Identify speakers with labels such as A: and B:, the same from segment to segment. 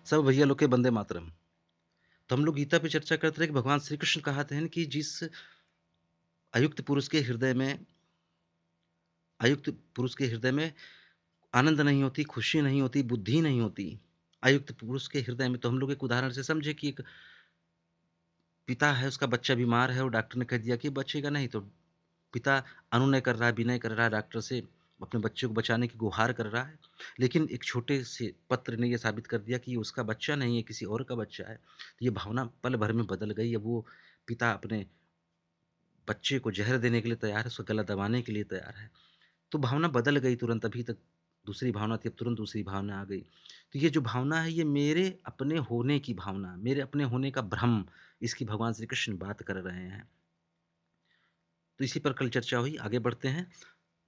A: सब भैया लोग के वंदे मातरम। तो हम लोग गीता पे चर्चा करते रहे कि भगवान श्री कृष्ण कहते हैं कि जिस अयुक्त पुरुष के हृदय में अयुक्त पुरुष के हृदय में आनंद नहीं होती, खुशी नहीं होती, बुद्धि नहीं होती। अयुक्त पुरुष के हृदय में तो हम लोग एक उदाहरण से समझे कि एक पिता है, उसका बच्चा बीमार है और डॉक्टर ने कह दिया कि बचेगा नहीं, तो पिता अनुनय कर रहा है, विनय कर रहा है डॉक्टर से, अपने बच्चे को बचाने की गुहार कर रहा है। लेकिन एक छोटे से पत्र ने ये साबित कर दिया कि ये उसका बच्चा नहीं है, किसी और का बच्चा है। तो ये भावना पल भर में बदल गई। अब वो पिता अपने बच्चे को ज़हर देने के लिए तैयार है, उसका गला दबाने के लिए तैयार है। तो भावना बदल गई तुरंत, अभी तक दूसरी भावना थी, अब तुरंत दूसरी भावना आ गई। तो ये जो भावना है, ये मेरे अपने होने की भावना, मेरे अपने होने का भ्रम, इसकी भगवान श्री कृष्ण बात कर रहे हैं। तो इसी पर कल चर्चा हुई, आगे बढ़ते हैं।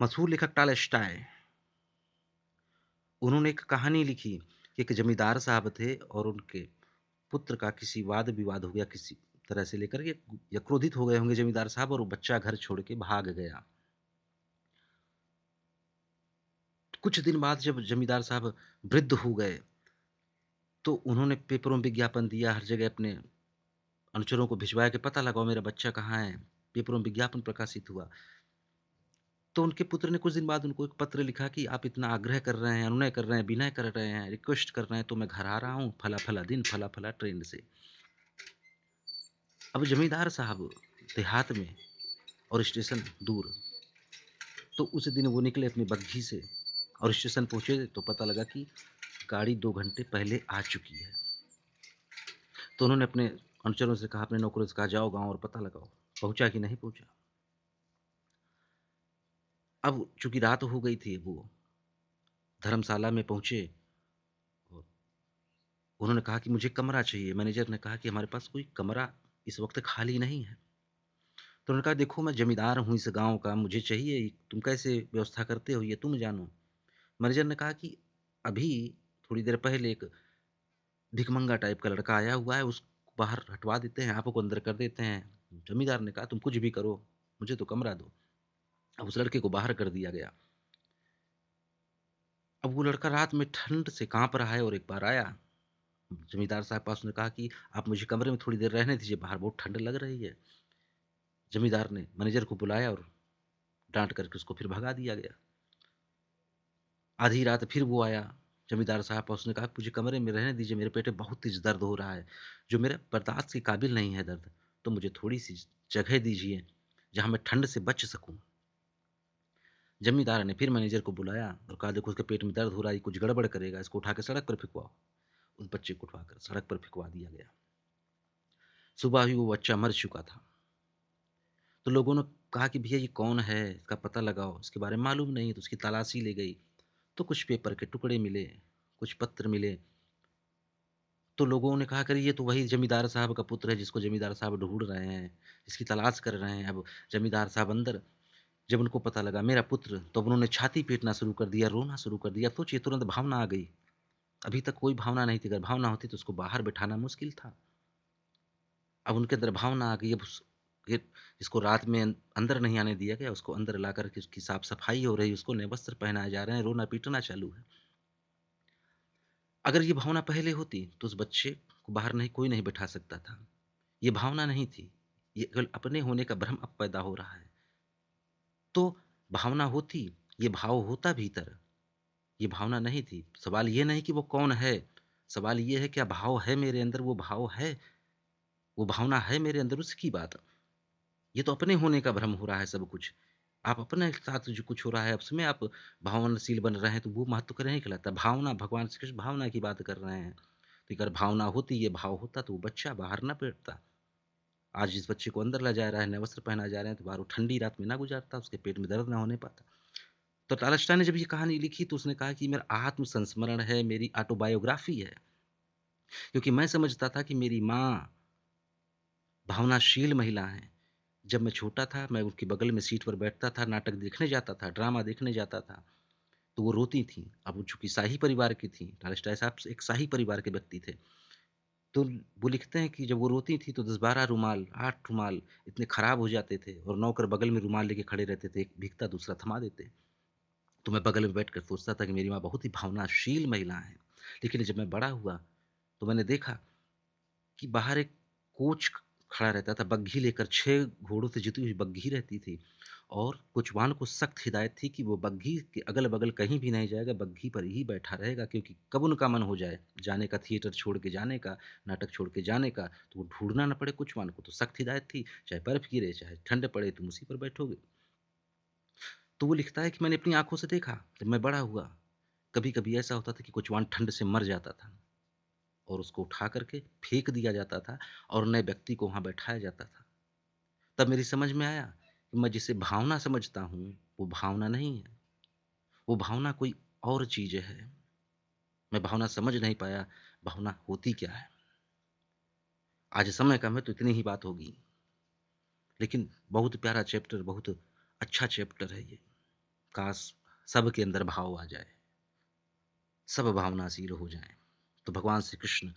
A: मशहूर लेखक टॉलस्टॉय, उन्होंने एक कहानी लिखी कि एक जमींदार साहब थे और उनके पुत्र का किसी वाद-विवाद हो गया किसी तरह से लेकर के, या क्रोधित हो गए होंगे जमींदार साहब, और वो बच्चा घर छोड़ के भाग गया। कुछ दिन बाद जब जमींदार साहब वृद्ध हो गए, तो उन्होंने पेपरों में विज्ञापन दिया, हर जगह अपने अनुचरों को भिजवाया कि पता लगाओ मेरा बच्चा कहाँ है। पेपरों में विज्ञापन प्रकाशित हुआ। तो उनके पुत्र ने कुछ दिन बाद उनको एक पत्र लिखा कि आप इतना आग्रह कर रहे हैं, अनुनय कर रहे हैं, विनय कर रहे हैं, रिक्वेस्ट कर रहे हैं, तो मैं घर आ रहा हूँ फला-फला दिन, फला-फला ट्रेन से। अब जमींदार साहब देहात में और स्टेशन दूर, तो उस दिन वो निकले अपनी बग्घी से और स्टेशन पहुँचे तो पता लगा कि गाड़ी 2 घंटे पहले आ चुकी है। तो उन्होंने अपने अनुचरों से कहा, अपने नौकरों से कहा, जाओ गाँव और पता लगाओ, पहुँचा कि नहीं पहुँचा। अब चूँकि रात हो गई थी, वो धर्मशाला में पहुँचे और उन्होंने कहा कि मुझे कमरा चाहिए। मैनेजर ने कहा कि हमारे पास कोई कमरा इस वक़्त खाली नहीं है। तो उन्होंने कहा, देखो मैं ज़मींदार हूँ इस गाँव का, मुझे चाहिए, तुम कैसे व्यवस्था करते हो ये तुम जानो। मैनेजर ने कहा कि अभी थोड़ी देर पहले एक भिखमंगा टाइप का लड़का आया हुआ है, उसको बाहर हटवा देते हैं, आपको अंदर कर देते हैं। ज़मींदार ने कहा, तुम कुछ भी करो, मुझे तो कमरा दो। अब उस लड़के को बाहर कर दिया गया। अब वो लड़का रात में ठंड से काँप रहा है और एक बार आया। ज़मींदार साहब पास, उसने कहा कि आप मुझे कमरे में थोड़ी देर रहने दीजिए, बाहर बहुत ठंड लग रही है। ज़मींदार ने मैनेजर को बुलाया और डाँट करके उसको फिर भगा दिया गया। आधी रात फिर वो आया, ज़मींदार साहब पास, उसने कहा, मुझे कमरे में रहने दीजिए, मेरे पेट में बहुत तेज़ दर्द हो रहा है, जो मेरे बर्दाश्त के काबिल नहीं है दर्द, तो मुझे थोड़ी-सी जगह दीजिए, जहाँ मैं ठंड से बच सकूँ। ज़मींदार ने फिर मैनेजर को बुलाया और कहा, देखो उसके पेट में दर्द हो रहा है, ये कुछ गड़बड़ करेगा, इसको उठा के सड़क पर फेंकवाओ। उस बच्चे को उठवाकर सड़क पर फेंकवा दिया गया। सुबह ही वो बच्चा मर चुका था। तो लोगों ने कहा कि भैया ये कौन है? इसका पता लगाओ, इसके बारे में मालूम नहीं, तो उसकी तलाशी ली गई। तो कुछ पेपर के टुकड़े मिले, कुछ पत्र मिले। तो लोगों ने कहा, कि ये तो वही ज़मींदार साहब का पुत्र है जिसको ज़मींदार साहब ढूँढ रहे हैं, जिसकी तलाश कर रहे हैं। अब ज़मींदार साहब अंदर, जब उनको पता लगा मेरा पुत्र, तो उन्होंने छाती पीटना शुरू कर दिया, रोना शुरू कर दिया। सोचिए, तुरंत भावना आ गई। अभी तक कोई भावना नहीं थी, अगर भावना होती तो उसको बाहर बिठाना मुश्किल था। अब उनके अंदर भावना आ गई। अब उस ये जिसको रात में अंदर नहीं आने दिया गया, उसको अंदर ला कर के उसकी साफ-सफाई हो रही, उसको नए वस्त्र पहनाए जा रहे हैं, रोना-पीटना चालू है। अगर ये भावना पहले होती, तो उस बच्चे को बाहर नहीं, कोई नहीं बैठा सकता था। ये भावना नहीं थी, ये केवल अपने होने का भ्रम अब पैदा हो रहा है। तो भावना होती, ये भाव होता भीतर, ये भावना नहीं थी। सवाल ये नहीं कि वो कौन है, सवाल ये है क्या भाव है मेरे अंदर, वो भाव है, वो भावना है मेरे अंदर, उसकी बात। ये तो अपने होने का भ्रम हो रहा है सब कुछ। आप अपने साथ जो कुछ हो रहा है, उसमें आप भावनाशील बन रहे हैं, तो वो महत्व का नहीं कहलाता। भावना, भगवान श्री कृष्ण भावना की बात कर रहे हैं। तो अगर भावना होती, ये भाव होता, तो वो बच्चा बाहर ना बैठता। आज जिस बच्चे को अंदर लाया जा रहा है, नए वस्त्र पहनाए जा रहे हैं, तो बाहर वो ठंडी रात में ना गुज़ारता, उसके पेट में दर्द ना होने पाता। तो टॉलस्टॉय ने जब ये कहानी लिखी, तो उसने कहा कि मेरा आत्म-संस्मरण है, मेरी ऑटोबायोग्राफ़ी है। क्योंकि मैं समझता था कि मेरी माँ भावनाशील महिला हैं। जब मैं छोटा था, मैं उनके बगल में सीट पर बैठता था, नाटक देखने जाता था, ड्रामा देखने जाता था, तो वो रोती थीं। अब वो चूँकि शाही परिवार की थीं, टॉलस्टॉय साहब एक शाही परिवार के व्यक्ति थे। तो वो लिखते हैं कि जब वो रोती थीं, तो 10-12 रुमाल, 8 रुमाल इतने खराब हो जाते थे और नौकर बगल में रुमाल लेके खड़े रहते थे, एक भीगता, दूसरा थमा देते। तो मैं बगल में बैठकर सोचता था कि मेरी माँ बहुत ही भावनाशील महिला हैं। लेकिन जब मैं बड़ा हुआ, तो मैंने देखा कि बाहर एक कोच खड़ा रहता था, बग्घी लेकर 6 घोड़ों से जुती हुई बग्घी रहती थी और कोचवान को सख्त हिदायत थी कि वो बग्घी के अगल-बगल कहीं भी नहीं जाएगा, बग्घी पर ही बैठा रहेगा क्योंकि कब उनका मन हो जाए, जाने का थिएटर छोड़ के जाने का, नाटक छोड़ के जाने का, तो वो ढूँढना ना पड़े कोचवान को, तो सख्त हिदायत थी, चाहे बर्फ गिरे, चाहे ठंड पड़े, तुम उसी पर बैठोगे। तो वो लिखता है कि मैंने अपनी आँखों से देखा, जब मैं बड़ा हुआ, कभी-कभी ऐसा होता था कि कोचवान ठंड से मर जाता था। और उसको उठा कर के फेंक दिया जाता था और नए व्यक्ति को वहाँ बैठाया जाता था। तब मेरी समझ में आया कि मैं जिसे भावना समझता हूँ, वो भावना नहीं है, वो भावना कोई और चीज़ है। मैं भावना समझ नहीं पाया, भावना होती क्या है? आज समय कम है तो इतनी ही बात होगी, लेकिन बहुत प्यारा चैप्टर, बहुत अच्छा चैप्टर है ये। काश सबके अंदर भाव आ जाए, सब भावनाशील हो जाएँ। तो भगवान श्री कृष्ण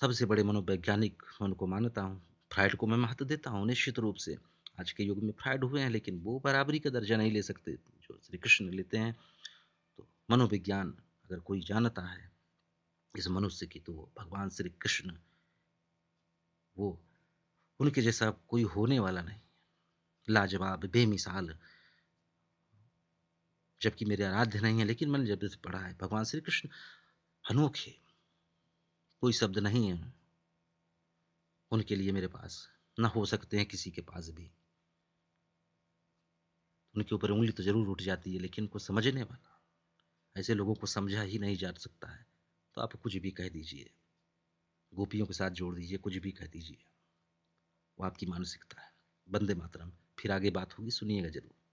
A: सबसे बड़े मनोवैज्ञानिक मैं उनको मानता हूँ। फ्रायड को मैं महत्व देता हूँ निश्चित रूप से। आज के युग में फ्रायड हुए हैं लेकिन वो बराबरी का दर्जा नहीं ले सकते जो श्री कृष्ण लेते हैं। तो मनोविज्ञान अगर कोई जानता है इस मनुष्य की तो वो भगवान श्री कृष्ण, वो उनके जैसा कोई होने वाला नहीं। लाजवाब, बेमिसाल, जबकि मेरे आराध्य नहीं है लेकिन मैंने जब से पढ़ा है भगवान श्री कृष्ण अनोखे, कोई शब्द नहीं है उनके लिए मेरे पास, ना हो सकते हैं किसी के पास भी। उनके ऊपर उँगली तो ज़रूर उठ जाती है लेकिन कोई समझने वाला, ऐसे लोगों को समझा ही नहीं जा सकता है। तो आप कुछ भी कह दीजिए, गोपियों के साथ जोड़ दीजिए, कुछ भी कह दीजिए, वो आपकी मानसिकता है। वंदे मातरम। फिर आगे बात होगी, सुनिएगा ज़रूर।